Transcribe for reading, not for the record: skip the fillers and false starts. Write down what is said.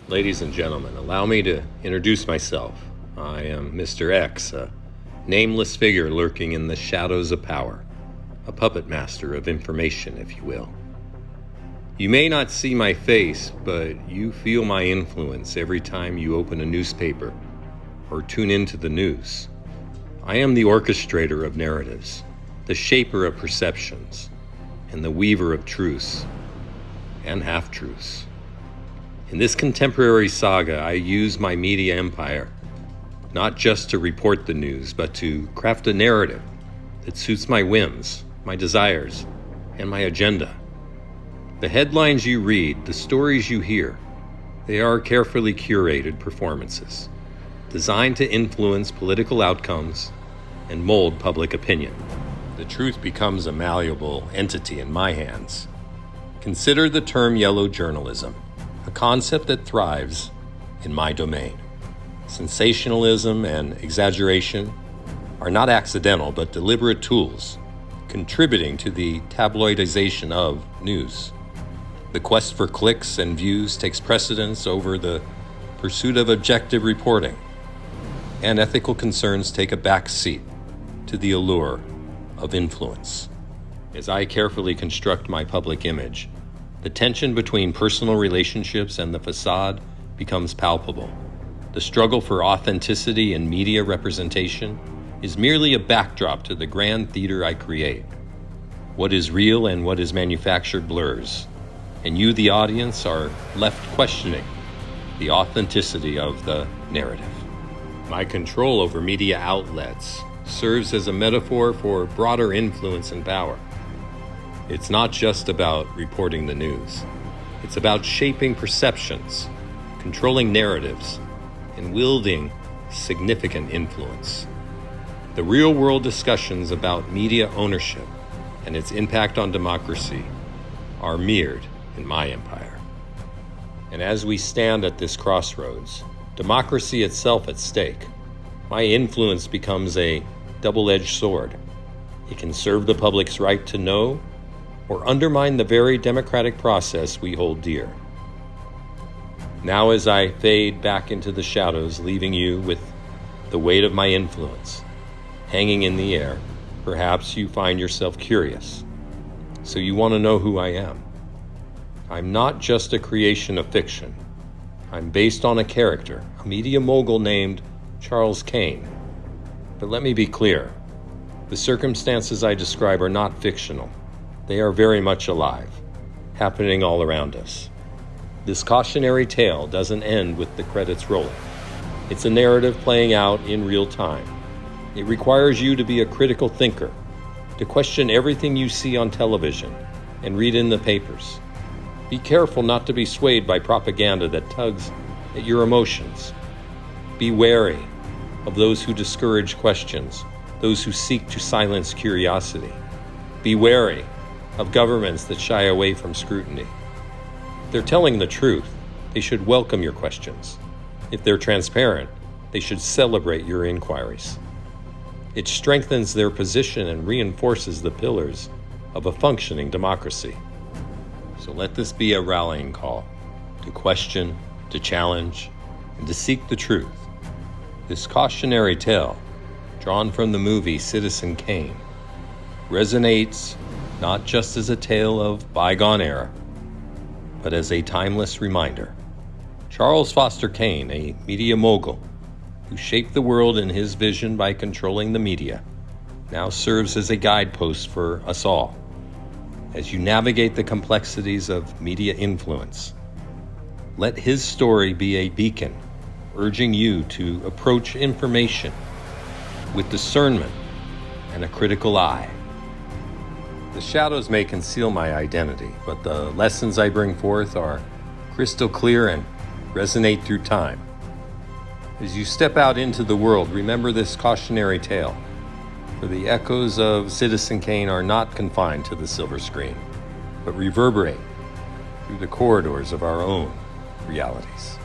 Ladies and gentlemen, allow me to introduce myself. I am Mr. X, a nameless figure lurking in the shadows of power, a puppet master of information, if you will. You may not see my face, but you feel my influence every time you open a newspaper or tune into the news. I am the orchestrator of narratives, the shaper of perceptions, and the weaver of truths and half-truths. In this contemporary saga, I use my media empire not just to report the news, but to craft a narrative that suits my whims, my desires, and my agenda. The headlines you read, the stories you hear, they are carefully curated performances designed to influence political outcomes and mold public opinion. The truth becomes a malleable entity in my hands. Consider the term yellow journalism, a concept that thrives in my domain. Sensationalism and exaggeration are not accidental but deliberate tools contributing to the tabloidization of news. The quest for clicks and views takes precedence over the pursuit of objective reporting, and ethical concerns take a back seat to the allure of influence. As I carefully construct my public image, the tension between personal relationships and the facade becomes palpable. The struggle for authenticity in media representation is merely a backdrop to the grand theater I create. What is real and what is manufactured blurs, and you, the audience, are left questioning the authenticity of the narrative. My control over media outlets serves as a metaphor for broader influence and power. It's not just about reporting the news. It's about shaping perceptions, controlling narratives, and wielding significant influence. The real-world discussions about media ownership and its impact on democracy are mirrored in my empire. And as we stand at this crossroads, democracy itself at stake, my influence becomes a double-edged sword. It can serve the public's right to know or undermine the very democratic process we hold dear. Now, as I fade back into the shadows, leaving you with the weight of my influence hanging in the air, perhaps you find yourself curious. So you want to know who I am. I'm not just a creation of fiction. I'm based on a character, a media mogul named Charles Kane. But let me be clear, the circumstances I describe are not fictional. They are very much alive, happening all around us. This cautionary tale doesn't end with the credits rolling. It's a narrative playing out in real time. It requires you to be a critical thinker, to question everything you see on television and read in the papers. Be careful not to be swayed by propaganda that tugs at your emotions. Be wary of those who discourage questions, those who seek to silence curiosity. Be wary of governments that shy away from scrutiny. If they're telling the truth, they should welcome your questions. If they're transparent, they should celebrate your inquiries. It strengthens their position and reinforces the pillars of a functioning democracy. So let this be a rallying call to question, to challenge, and to seek the truth. This cautionary tale, drawn from the movie Citizen Kane, resonates not just as a tale of bygone era, but as a timeless reminder. Charles Foster Kane, a media mogul who shaped the world in his vision by controlling the media, now serves as a guidepost for us all. As you navigate the complexities of media influence, let his story be a beacon, urging you to approach information with discernment and a critical eye. The shadows may conceal my identity, but the lessons I bring forth are crystal clear and resonate through time. As you step out into the world, remember this cautionary tale, for the echoes of Citizen Kane are not confined to the silver screen, but reverberate through the corridors of our own realities.